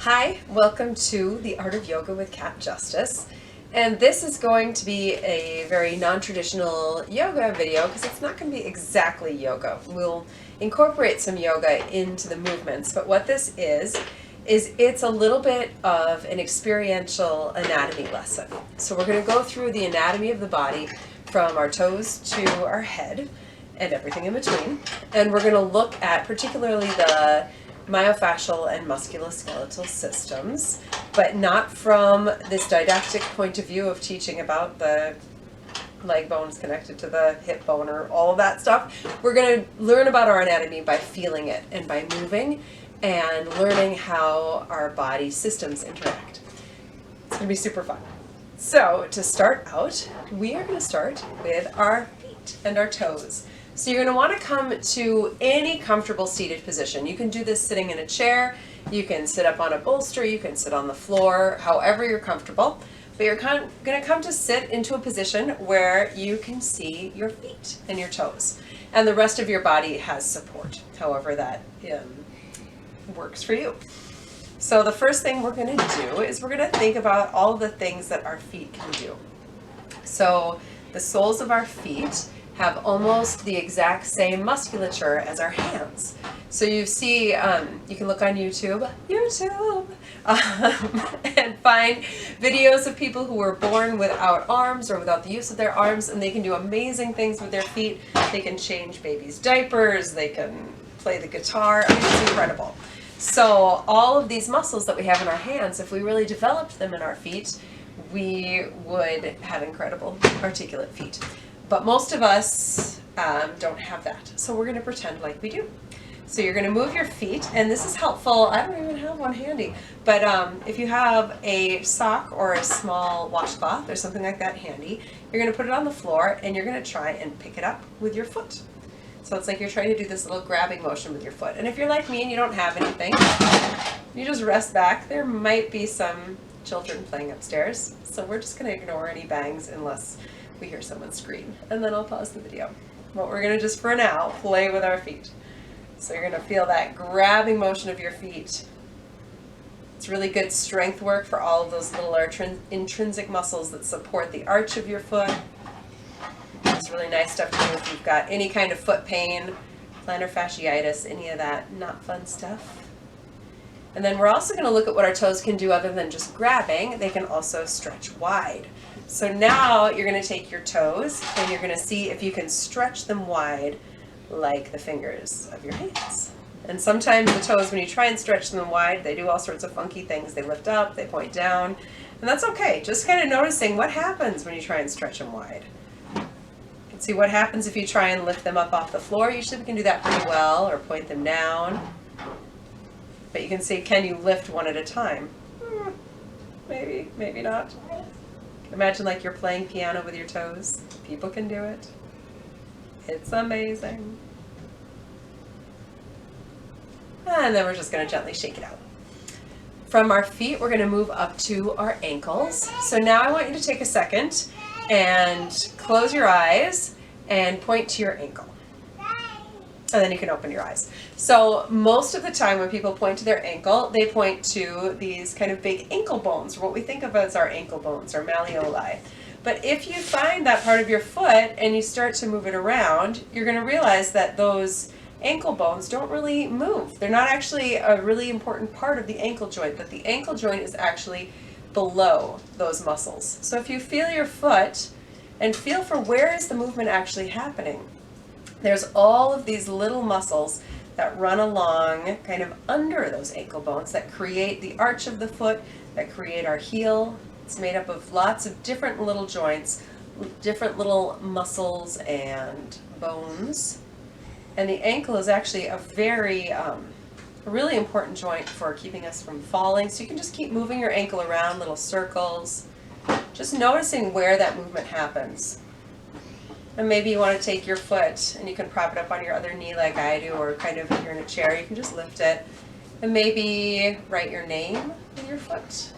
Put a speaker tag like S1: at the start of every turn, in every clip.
S1: Hi, welcome to The Art of Yoga with Cat Justice. And this is going to be a very non-traditional yoga video because it's not going to be exactly yoga. We'll incorporate some yoga into the movements, but what this is it's a little bit of an experiential anatomy lesson. So we're going to go through the anatomy of the body from our toes to our head and everything in between. And we're going to look at particularly the myofascial and musculoskeletal systems, but not from this didactic point of view of teaching about the leg bones connected to the hip bone or all of that stuff. We're going to learn about our anatomy by feeling it and by moving and learning how our body systems interact. It's going to be super fun. So to start out, we are going to start with our feet and our toes. So you're going to want to come to any comfortable seated position. You can do this sitting in a chair, you can sit up on a bolster, you can sit on the floor, however you're comfortable. But you're going to come to sit into a position where you can see your feet and your toes. And the rest of your body has support, however that works for you. So the first thing we're going to do is we're going to think about all of the things that our feet can do. So the soles of our feet have almost the exact same musculature as our hands. So you see, you can look on YouTube, and find videos of people who were born without arms or without the use of their arms, and they can do amazing things with their feet. They can change babies' diapers, they can play the guitar. I mean, it's incredible. So all of these muscles that we have in our hands, if we really developed them in our feet, we would have incredible articulate feet. But most of us don't have that. So we're going to pretend like we do. So you're going to move your feet, and this is helpful. I don't even have one handy, but if you have a sock or a small washcloth or something like that handy, you're going to put it on the floor and you're going to try and pick it up with your foot. So it's like you're trying to do this little grabbing motion with your foot. And if you're like me and you don't have anything, you just rest back. There might be some children playing upstairs, so we're just going to ignore any bangs unless we hear someone scream, and then I'll pause the video. But we're gonna just for now play with our feet. So you're gonna feel that grabbing motion of your feet. It's really good strength work for all of those little intrinsic muscles that support the arch of your foot. It's really nice stuff to do if you've got any kind of foot pain, plantar fasciitis, any of that not fun stuff. And then we're also gonna look at what our toes can do other than just grabbing. They can also stretch wide. So now you're going to take your toes and you're going to see if you can stretch them wide like the fingers of your hands. And sometimes the toes, when you try and stretch them wide, they do all sorts of funky things. They lift up, they point down, and that's okay. Just kind of noticing what happens when you try and stretch them wide. You can see what happens if you try and lift them up off the floor. Usually we can do that pretty well, or point them down. But you can see, can you lift one at a time? Maybe, maybe not. Imagine like you're playing piano with your toes. People can do it. It's amazing. And then we're just going to gently shake it out. From our feet, we're going to move up to our ankles. So now I want you to take a second and close your eyes and point to your ankle. And then you can open your eyes. So most of the time when people point to their ankle, they point to these kind of big ankle bones, or what we think of as our ankle bones, or malleoli. But if you find that part of your foot and you start to move it around, you're going to realize that those ankle bones don't really move. They're not actually a really important part of the ankle joint, but the ankle joint is actually below those muscles. So if you feel your foot and feel for where is the movement actually happening, there's all of these little muscles that run along kind of under those ankle bones that create the arch of the foot, that create our heel. It's made up of lots of different little joints, different little muscles and bones. And the ankle is actually a very, really important joint for keeping us from falling. So you can just keep moving your ankle around, little circles, just noticing where that movement happens. And maybe you want to take your foot and you can prop it up on your other knee like I do, or kind of if you're in a chair, you can just lift it. And maybe write your name with your foot.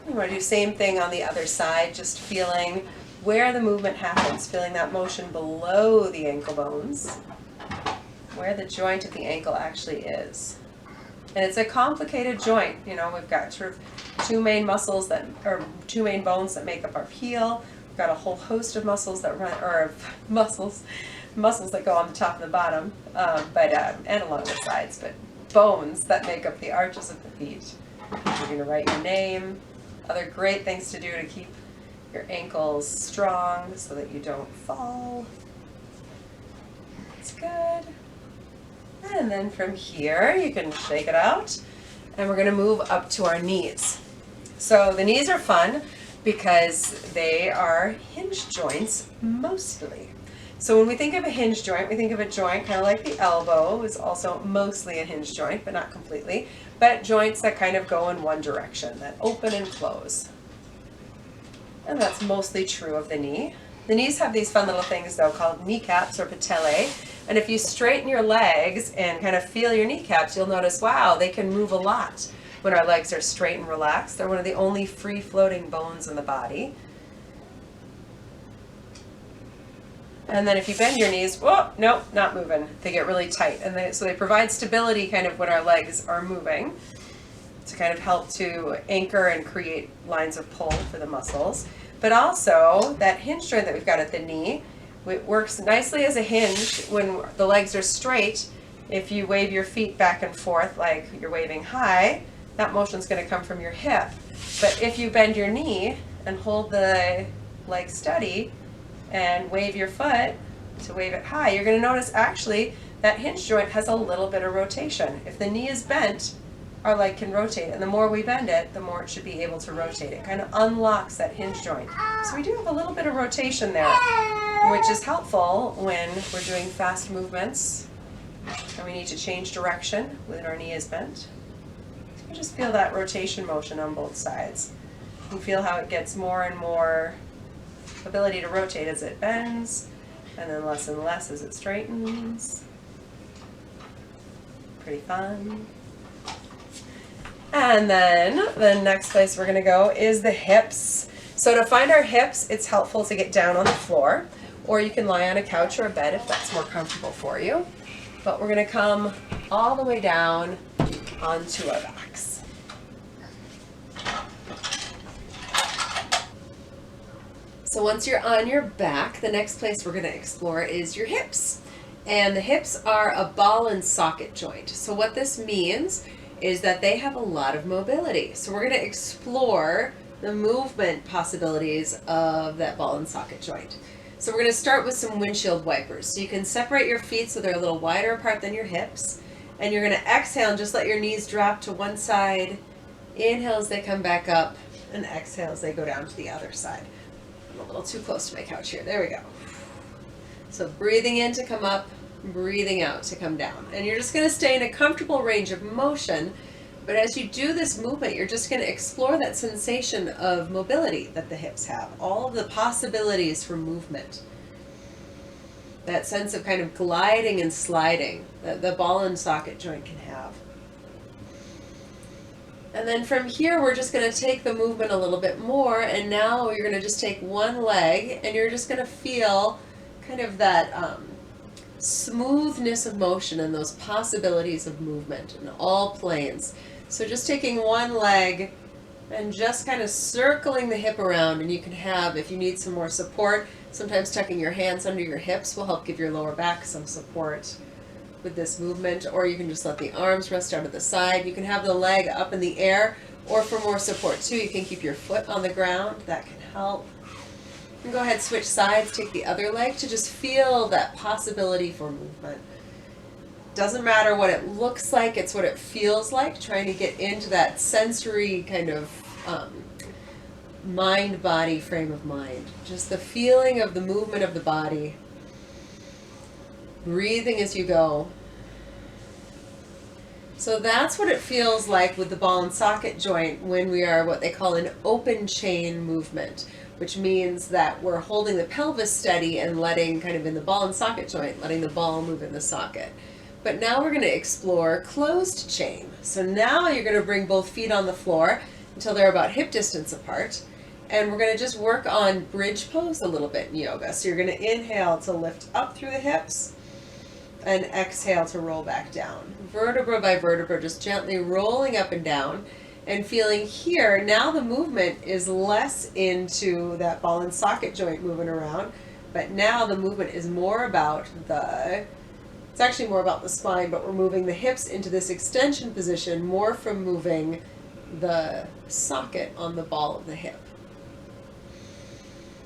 S1: You want to do the same thing on the other side, just feeling where the movement happens, feeling that motion below the ankle bones, where the joint of the ankle actually is. And it's a complicated joint. You know, we've got sort of two main muscles that, or two main bones that make up our heel. We've got a whole host of muscles that run, or muscles that go on the top and the bottom, and along the sides, but bones that make up the arches of the feet. You're going to write your name. Other great things to do to keep your ankles strong so that you don't fall. That's good. And then from here, you can shake it out. And we're going to move up to our knees. So the knees are fun because they are hinge joints mostly. So when we think of a hinge joint, we think of a joint kind of like the elbow is also mostly a hinge joint, but not completely. But joints that kind of go in one direction, that open and close. And that's mostly true of the knee. The knees have these fun little things though called kneecaps or patellae. And if you straighten your legs and kind of feel your kneecaps, you'll notice, wow, they can move a lot when our legs are straight and relaxed. They're one of the only free-floating bones in the body. And then if you bend your knees, whoa, nope, not moving. They get really tight. And so they provide stability kind of when our legs are moving to kind of help to anchor and create lines of pull for the muscles. But also that hinge joint that we've got at the knee, it works nicely as a hinge when the legs are straight. If you wave your feet back and forth like you're waving high, that motion's going to come from your hip. But if you bend your knee and hold the leg steady and wave your foot to wave it high, you're going to notice actually that hinge joint has a little bit of rotation. If the knee is bent, our leg can rotate, and the more we bend it, the more it should be able to rotate. It kind of unlocks that hinge joint. So we do have a little bit of rotation there, which is helpful when we're doing fast movements and we need to change direction when our knee is bent. So we just feel that rotation motion on both sides. You feel how it gets more and more ability to rotate as it bends, and then less and less as it straightens. Pretty fun. And then the next place we're going to go is the hips. So to find our hips, it's helpful to get down on the floor, or you can lie on a couch or a bed if that's more comfortable for you. But we're going to come all the way down onto our backs. So once you're on your back, the next place we're going to explore is your hips. And the hips are a ball and socket joint. So what this means is that they have a lot of mobility. So we're going to explore the movement possibilities of that ball and socket joint. So we're going to start with some windshield wipers. So you can separate your feet so they're a little wider apart than your hips. And you're going to exhale and just let your knees drop to one side. Inhale as they come back up, and exhale as they go down to the other side. I'm a little too close to my couch here. There we go. So breathing in to come up, breathing out to come down. And you're just going to stay in a comfortable range of motion. But as you do this movement, you're just going to explore that sensation of mobility that the hips have, all of the possibilities for movement. That sense of kind of gliding and sliding that the ball and socket joint can have. And then from here, we're just going to take the movement a little bit more. And now you're going to just take one leg and you're just going to feel kind of that smoothness of motion and those possibilities of movement in all planes. So just taking one leg and just kind of circling the hip around, and you can have, if you need some more support, sometimes tucking your hands under your hips will help give your lower back some support with this movement, or you can just let the arms rest out of the side. You can have the leg up in the air, or for more support too, you can keep your foot on the ground. That can help. You can go ahead, switch sides, take the other leg to just feel that possibility for movement. Doesn't matter what it looks like, it's what it feels like, trying to get into that sensory kind of mind-body frame of mind. Just the feeling of the movement of the body. Breathing as you go. So that's what it feels like with the ball and socket joint when we are what they call an open chain movement, which means that we're holding the pelvis steady and letting, kind of in the ball and socket joint, letting the ball move in the socket. But now we're going to explore closed chain. So now you're going to bring both feet on the floor until they're about hip distance apart. And we're going to just work on bridge pose a little bit in yoga. So you're going to inhale to lift up through the hips, and exhale to roll back down. Vertebra by vertebra, just gently rolling up and down and feeling here. Now the movement is less into that ball and socket joint moving around, but now the movement is more about it's actually more about the spine, but we're moving the hips into this extension position more from moving the socket on the ball of the hip.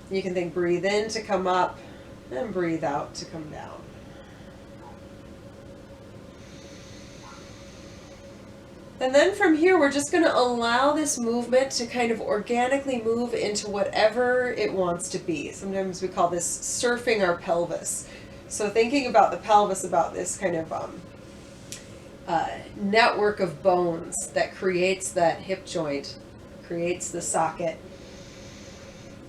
S1: You can think breathe in to come up and breathe out to come down. And then from here, we're just going to allow this movement to kind of organically move into whatever it wants to be. Sometimes we call this surfing our pelvis. So thinking about the pelvis, about this kind of network of bones that creates that hip joint, creates the socket.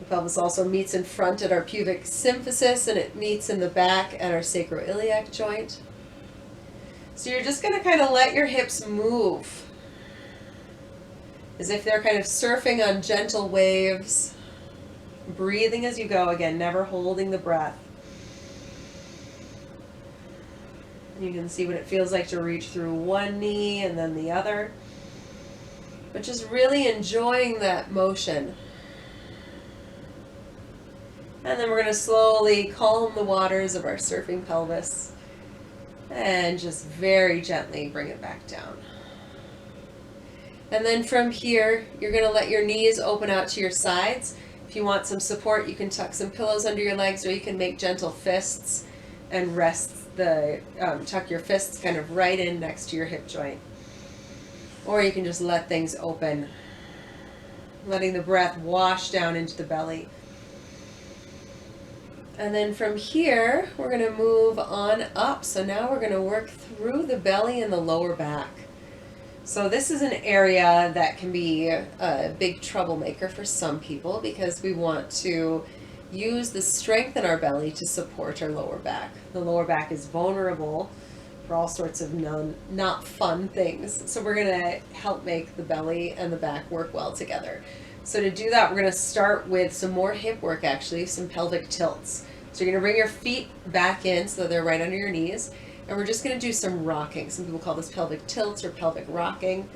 S1: The pelvis also meets in front at our pubic symphysis, and it meets in the back at our sacroiliac joint. So you're just going to kind of let your hips move as if they're kind of surfing on gentle waves, breathing as you go, again, never holding the breath. You can see what it feels like to reach through one knee and then the other, but just really enjoying that motion. And then we're going to slowly calm the waters of our surfing pelvis and just very gently bring it back down. And then from here, you're going to let your knees open out to your sides. If you want some support, you can tuck some pillows under your legs, or you can make gentle fists and rest tuck your fists kind of right in next to your hip joint. Or you can just let things open, letting the breath wash down into the belly. And then from here, we're going to move on up. So now we're going to work through the belly and the lower back. So this is an area that can be a big troublemaker for some people, because we want to use the strength in our belly to support our lower back. The lower back is vulnerable for all sorts of not fun things. So we're going to help make the belly and the back work well together. So to do that, we're going to start with some more hip work, actually, some pelvic tilts. So you're going to bring your feet back in so they're right under your knees. And we're just going to do some rocking. Some people call this pelvic tilts or pelvic rocking.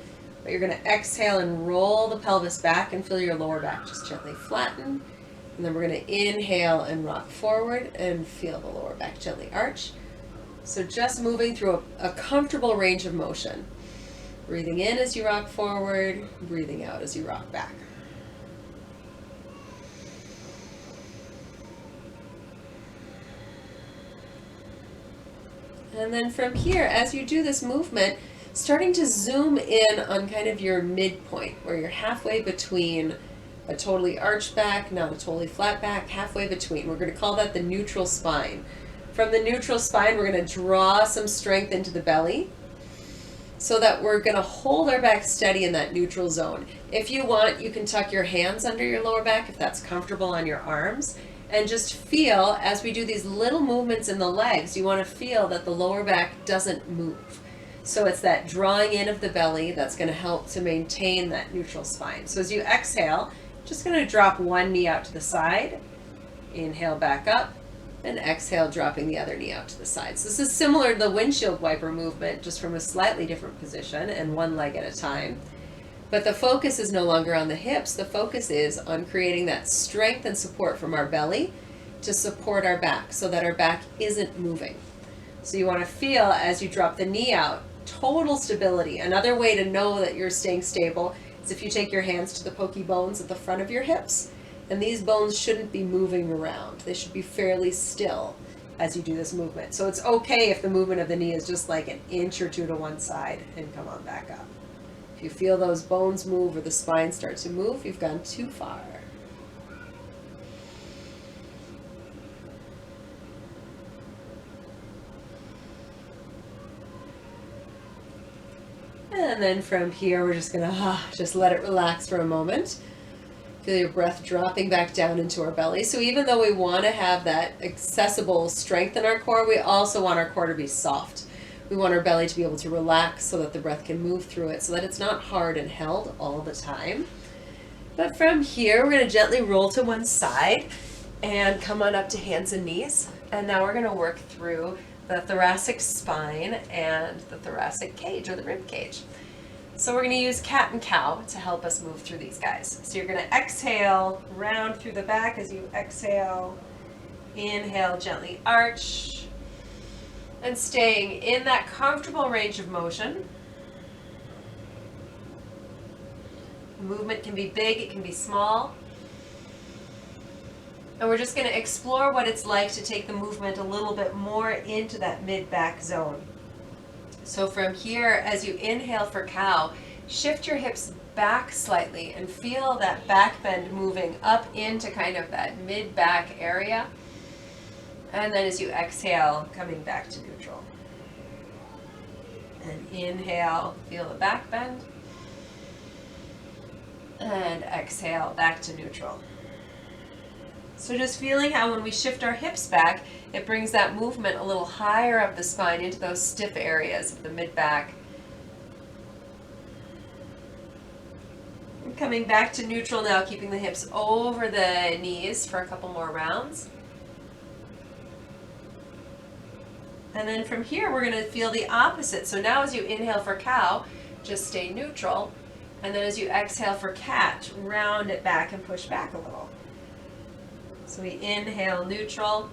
S1: But you're going to exhale and roll the pelvis back and feel your lower back just gently flatten. And then we're going to inhale and rock forward and feel the lower back gently arch. So just moving through a comfortable range of motion. Breathing in as you rock forward, breathing out as you rock back. And then from here, as you do this movement, starting to zoom in on kind of your midpoint, where you're halfway between a totally arched back, not a totally flat back, halfway between. We're going to call that the neutral spine. From the neutral spine, we're going to draw some strength into the belly so that we're going to hold our back steady in that neutral zone. If you want, you can tuck your hands under your lower back if that's comfortable on your arms. And just feel, as we do these little movements in the legs, you want to feel that the lower back doesn't move. So it's that drawing in of the belly that's going to help to maintain that neutral spine. So as you exhale, just going to drop one knee out to the side, inhale back up, and exhale, dropping the other knee out to the side. So this is similar to the windshield wiper movement, just from a slightly different position and one leg at a time. But the focus is no longer on the hips. The focus is on creating that strength and support from our belly to support our back so that our back isn't moving. So you want to feel, as you drop the knee out, total stability. Another way to know that you're staying stable is if you take your hands to the pokey bones at the front of your hips. And these bones shouldn't be moving around. They should be fairly still as you do this movement. So it's okay if the movement of the knee is just like an inch or two to one side, and come on back up. If you feel those bones move or the spine start to move, you've gone too far. And then from here, we're just gonna just let it relax for a moment. Feel your breath dropping back down into our belly. So even though we want to have that accessible strength in our core, we also want our core to be soft. We want our belly to be able to relax so that the breath can move through it, so that it's not hard and held all the time. But from here, we're going to gently roll to one side and come on up to hands and knees. And now we're going to work through the thoracic spine and the thoracic cage or the rib cage. So we're going to use cat and cow to help us move through these guys. So you're going to exhale, round through the back as you exhale. Inhale, gently arch. And staying in that comfortable range of motion. Movement can be big, it can be small. And we're just going to explore what it's like to take the movement a little bit more into that mid-back zone. So from here, as you inhale for cow, shift your hips back slightly and feel that back bend moving up into kind of that mid-back area. And then as you exhale, coming back to neutral. And inhale, feel the back bend. And exhale, back to neutral. So just feeling how when we shift our hips back, it brings that movement a little higher up the spine into those stiff areas of the mid-back. And coming back to neutral now, keeping the hips over the knees for a couple more rounds. And then from here, we're going to feel the opposite. So now as you inhale for cow, just stay neutral. And then as you exhale for cat, round it back and push back a little. So we inhale neutral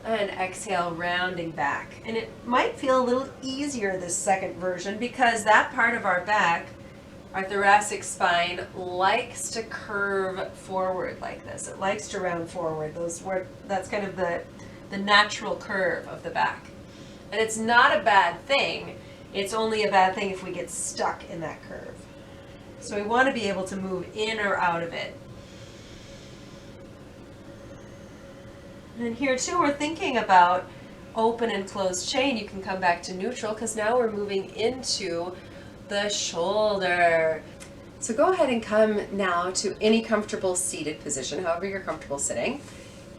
S1: and exhale rounding back. And it might feel a little easier this second version because that part of our back, our thoracic spine, likes to curve forward like this. It likes to round forward. That's kind of the natural curve of the back. And it's not a bad thing. It's only a bad thing if we get stuck in that curve. So we want to be able to move in or out of it. And here too, we're thinking about open and closed chain. You can come back to neutral because now we're moving into the shoulder. So go ahead and come now to any comfortable seated position, however you're comfortable sitting.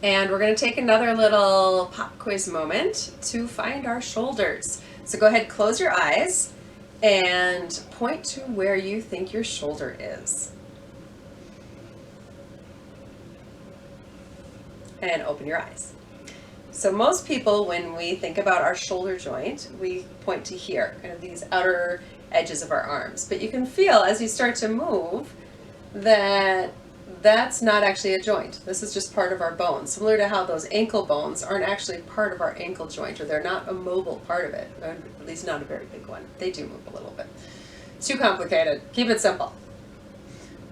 S1: And we're going to take another little pop quiz moment to find our shoulders. So go ahead, close your eyes and point to where you think your shoulder is. And open your eyes. So most people, when we think about our shoulder joint, we point to here, kind of these outer edges of our arms. But you can feel as you start to move that that's not actually a joint. This is just part of our bones, similar to how those ankle bones aren't actually part of our ankle joint, or they're not a mobile part of it, or at least not a very big one. They do move a little bit. It's too complicated. Keep it simple.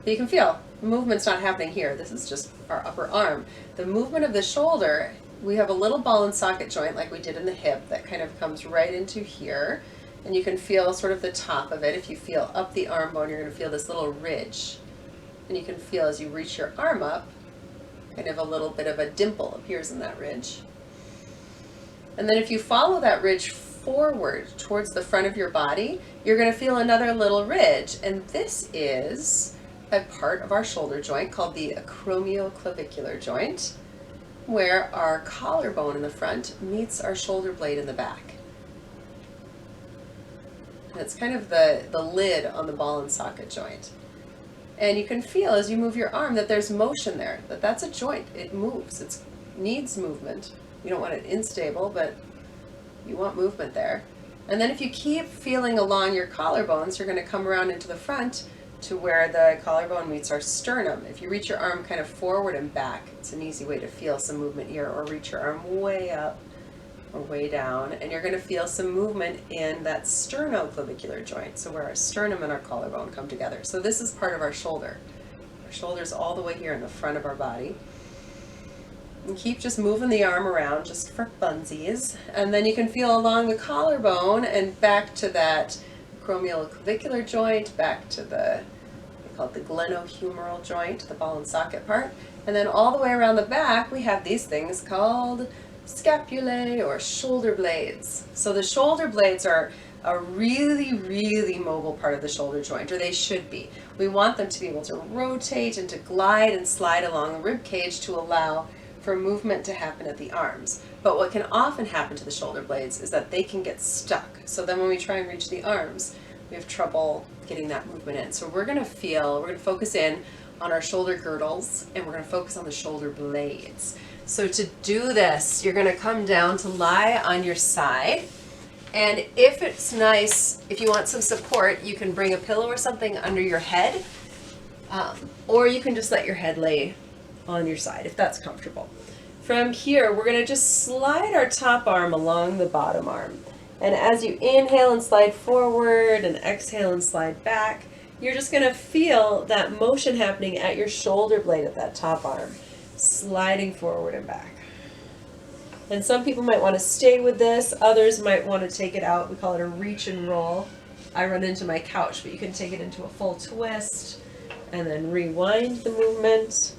S1: But you can feel the movement's not happening here. This is just our upper arm. The movement of the shoulder, we have a little ball and socket joint like we did in the hip that kind of comes right into here. And you can feel sort of the top of it. If you feel up the arm bone, you're going to feel this little ridge. And you can feel as you reach your arm up, kind of a little bit of a dimple appears in that ridge. And then if you follow that ridge forward towards the front of your body, you're going to feel another little ridge. And this is a part of our shoulder joint called the acromioclavicular joint, where our collarbone in the front meets our shoulder blade in the back. And it's kind of the lid on the ball and socket joint. And you can feel as you move your arm that there's motion there, that's a joint. It moves. It needs movement. You don't want it unstable, but you want movement there. And then if you keep feeling along your collarbones, you're going to come around into the front to where the collarbone meets our sternum. If you reach your arm kind of forward and back, it's an easy way to feel some movement here, or reach your arm way up or way down, and you're going to feel some movement in that sternoclavicular joint, so where our sternum and our collarbone come together. So this is part of our shoulder. Our shoulder's all the way here in the front of our body. And keep just moving the arm around just for funsies. And then you can feel along the collarbone and back to that acromioclavicular joint, back to the, we call it the glenohumeral joint, the ball and socket part. And then all the way around the back, we have these things called scapulae or shoulder blades. So the shoulder blades are a really, really mobile part of the shoulder joint, or they should be. We want them to be able to rotate and to glide and slide along the rib cage to allow for movement to happen at the arms. But what can often happen to the shoulder blades is that they can get stuck. So then when we try and reach the arms, we have trouble getting that movement in. So we're going to focus in on our shoulder girdles, and we're going to focus on the shoulder blades. So to do this, you're gonna come down to lie on your side. And if it's nice, if you want some support, you can bring a pillow or something under your head, or you can just let your head lay on your side if that's comfortable. From here, we're gonna just slide our top arm along the bottom arm. And as you inhale and slide forward and exhale and slide back, you're just gonna feel that motion happening at your shoulder blade at that top arm, sliding forward and back. And some people might want to stay with this, others might want to take it out. We call it a reach and roll. I run into my couch, but you can take it into a full twist and then rewind the movement.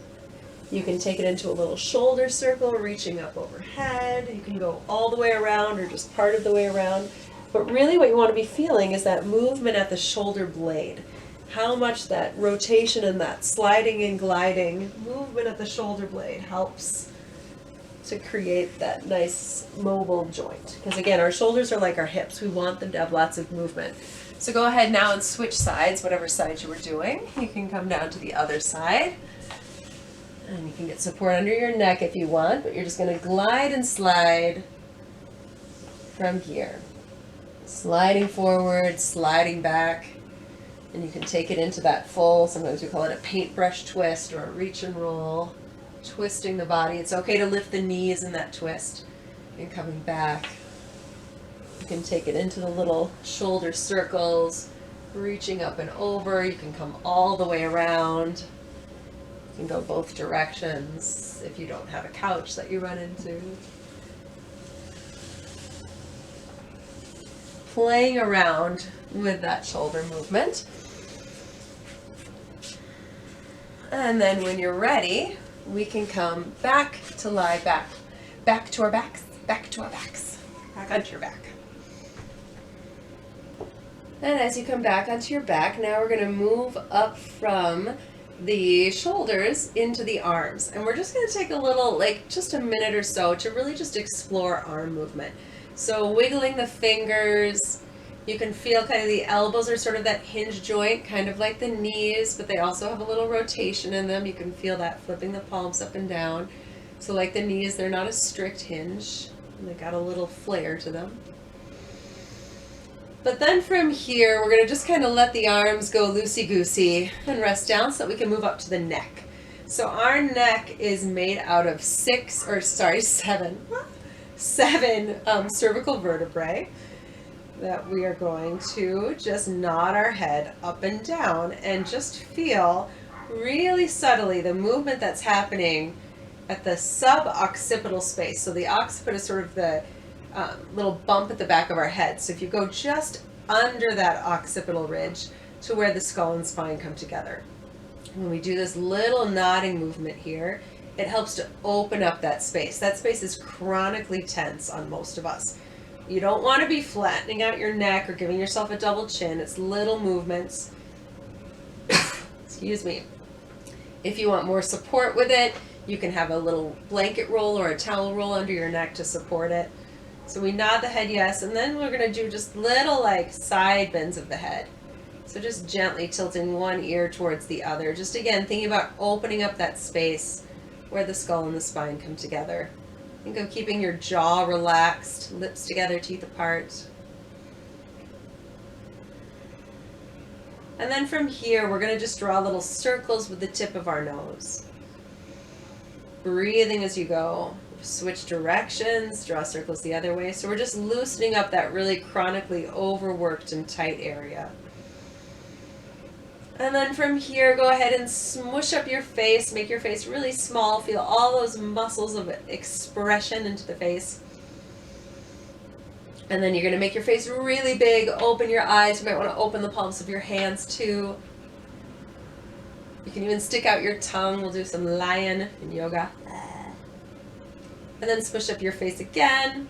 S1: You can take it into a little shoulder circle, reaching up overhead. You can go all the way around or just part of the way around. But really what you want to be feeling is that movement at the shoulder blade. How much that rotation and that sliding and gliding movement at the shoulder blade helps to create that nice mobile joint. Because again, our shoulders are like our hips. We want them to have lots of movement. So go ahead now and switch sides, whatever side you were doing. You can come down to the other side. And you can get support under your neck if you want, but you're just going to glide and slide from here. Sliding forward, sliding back. And you can take it into that full, sometimes we call it a paintbrush twist or a reach and roll. Twisting the body. It's okay to lift the knees in that twist and coming back. You can take it into the little shoulder circles, reaching up and over. You can come all the way around. You can go both directions if you don't have a couch that you run into. Playing around with that shoulder movement. And then when you're ready, we can come back to lie back to our backs, back onto your back. And as you come back onto your back, now we're going to move up from the shoulders into the arms. And we're just going to take a little, like just a minute or so to really just explore arm movement. So wiggling the fingers, you can feel kind of the elbows are sort of that hinge joint, kind of like the knees, but they also have a little rotation in them. You can feel that flipping the palms up and down. So like the knees, they're not a strict hinge. They got a little flare to them. But then from here, we're going to just kind of let the arms go loosey-goosey and rest down so that we can move up to the neck. So our neck is made out of seven cervical vertebrae that we are going to just nod our head up and down and just feel really subtly the movement that's happening at the sub-occipital space. So the occiput is sort of the little bump at the back of our head. So if you go just under that occipital ridge to where the skull and spine come together. When we do this little nodding movement here, it helps to open up that space. That space is chronically tense on most of us. You don't want to be flattening out your neck or giving yourself a double chin. It's little movements. Excuse me. If you want more support with it, you can have a little blanket roll or a towel roll under your neck to support it. So we nod the head yes, and then we're going to do just little like side bends of the head. So just gently tilting one ear towards the other. Just again, thinking about opening up that space where the skull and the spine come together. Think of keeping your jaw relaxed, lips together, teeth apart. And then from here, we're going to just draw little circles with the tip of our nose. Breathing as you go. Switch directions, draw circles the other way. So we're just loosening up that really chronically overworked and tight area. And then from here, go ahead and smush up your face, make your face really small, feel all those muscles of expression into the face. And then you're going to make your face really big, open your eyes, you might want to open the palms of your hands too. You can even stick out your tongue, we'll do some lion in yoga. And then smush up your face again.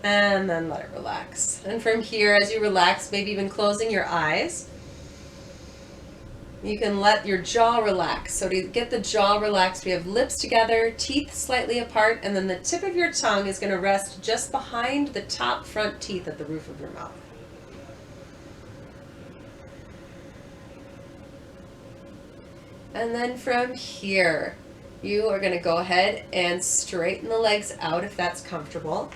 S1: And then let it relax. And from here, as you relax, maybe even closing your eyes, you can let your jaw relax. So to get the jaw relaxed, we have lips together, teeth slightly apart, and then the tip of your tongue is going to rest just behind the top front teeth at the roof of your mouth. And then from here, You are going to go ahead and straighten the legs out if that's comfortable.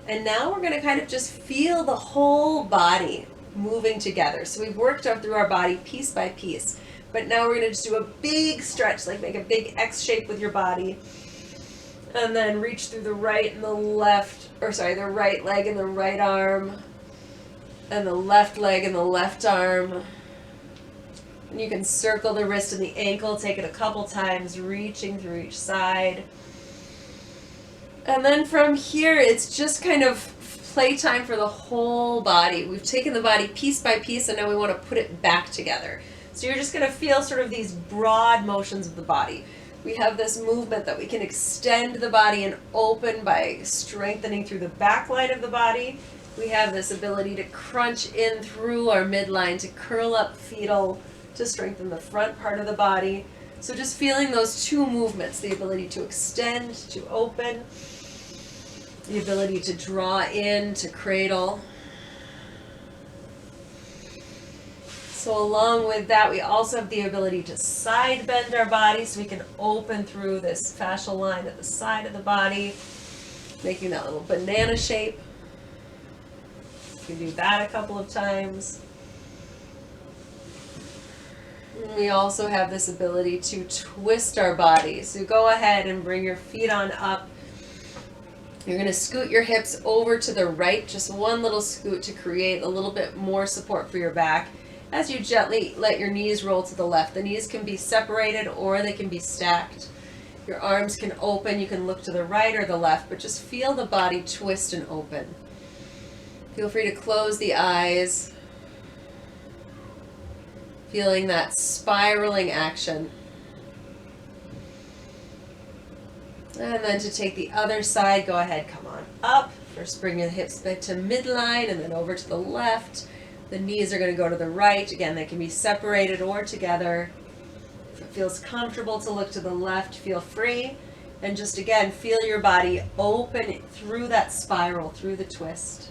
S1: And now we're going to kind of just feel the whole body moving together. So we've worked up through our body piece by piece. But now we're going to just do a big stretch, like make a big X shape with your body. And then reach through the right and the left, or sorry, the right leg and the right arm. And the left leg and the left arm. And you can circle the wrist and the ankle, take it a couple times, reaching through each side. And then from here, it's just kind of playtime for the whole body. We've taken the body piece by piece, and now we want to put it back together. So you're just going to feel sort of these broad motions of the body. We have this movement that we can extend the body and open by strengthening through the back line of the body. We have this ability to crunch in through our midline, to curl up fetal, to strengthen the front part of the body. So just feeling those two movements, the ability to extend, to open, the ability to draw in, to cradle. So along with that, we also have the ability to side bend our body so we can open through this fascial line at the side of the body, making that little banana shape. You can do that a couple of times. We also have this ability to twist our body. So go ahead and bring your feet on up. You're going to scoot your hips over to the right, just one little scoot to create a little bit more support for your back. As you gently let your knees roll to the left. The knees can be separated or they can be stacked. Your arms can open. You can look to the right or the left, but just feel the body twist and open. Feel free to close the eyes. Feeling that spiraling action. And then to take the other side, go ahead, come on up. First bring your hips back to midline and then over to the left. The knees are going to go to the right. Again, they can be separated or together. If it feels comfortable to look to the left, feel free. And just again, feel your body open through that spiral, through the twist.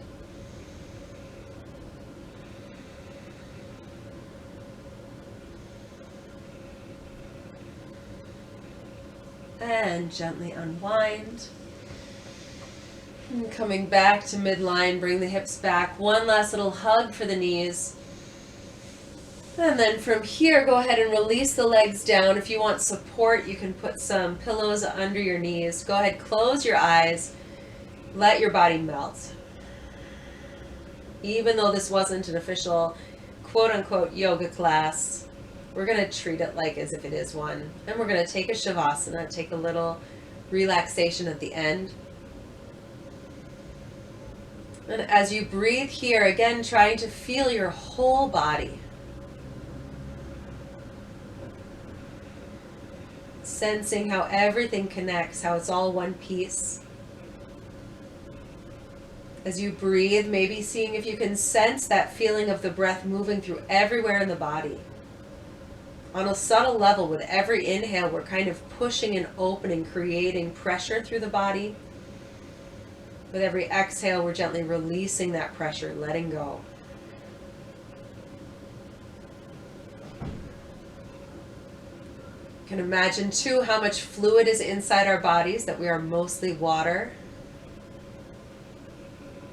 S1: And gently unwind. And coming back to midline, bring the hips back. One last little hug for the knees. And then from here, go ahead and release the legs down. If you want support, you can put some pillows under your knees. Go ahead, close your eyes. Let your body melt. Even though this wasn't an official quote-unquote yoga class, we're going to treat it like as if it is one. And we're going to take a shavasana, take a little relaxation at the end. And as you breathe here, again, trying to feel your whole body. Sensing how everything connects, how it's all one piece. As you breathe, maybe seeing if you can sense that feeling of the breath moving through everywhere in the body. On a subtle level, with every inhale, we're kind of pushing and opening, creating pressure through the body. With every exhale, we're gently releasing that pressure, letting go. You can imagine too how much fluid is inside our bodies, that we are mostly water.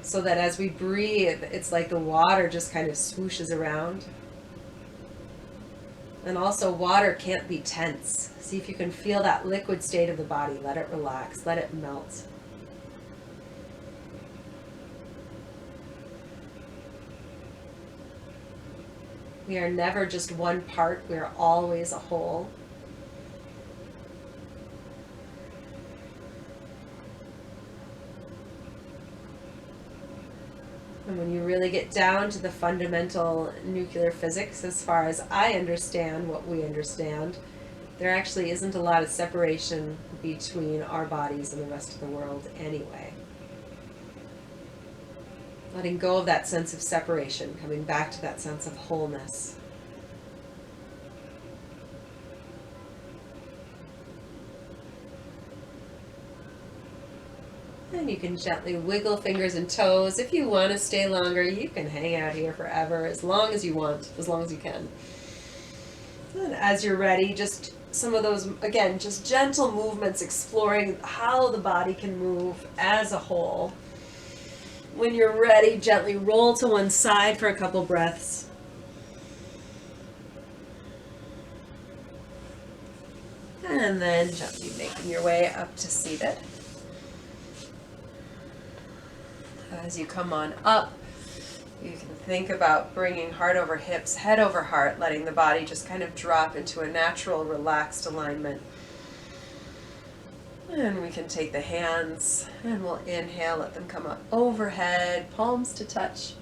S1: So that as we breathe, it's like the water just kind of swooshes around. And also, water can't be tense. See if you can feel that liquid state of the body. Let it relax, let it melt. We are never just one part, we are always a whole. And when you really get down to the fundamental nuclear physics, as far as I understand what we understand, there actually isn't a lot of separation between our bodies and the rest of the world anyway. Letting go of that sense of separation, coming back to that sense of wholeness. And you can gently wiggle fingers and toes. If you want to stay longer, you can hang out here forever, as long as you want, as long as you can. And as you're ready, just some of those, again, just gentle movements, exploring how the body can move as a whole. When you're ready, gently roll to one side for a couple breaths. And then gently making your way up to seated. As you come on up, you can think about bringing heart over hips, head over heart, letting the body just kind of drop into a natural, relaxed alignment. And we can take the hands and we'll inhale, let them come up overhead, palms to touch.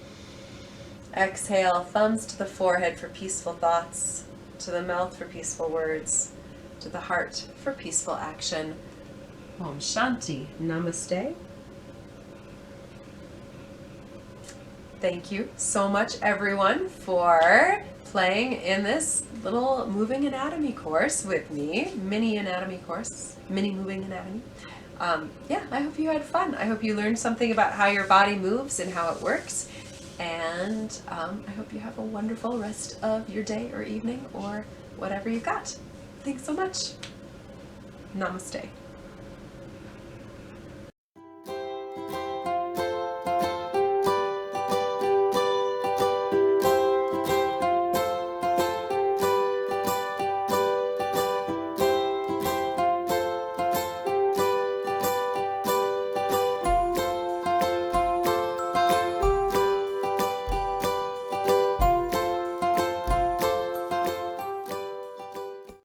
S1: Exhale, thumbs to the forehead for peaceful thoughts, to the mouth for peaceful words, to the heart for peaceful action. Om Shanti. Namaste. Thank you so much, everyone, for playing in this little moving anatomy course with me, mini moving anatomy. Yeah, I hope you had fun. I hope you learned something about how your body moves and how it works. And I hope you have a wonderful rest of your day or evening or whatever you got. Thanks so much. Namaste.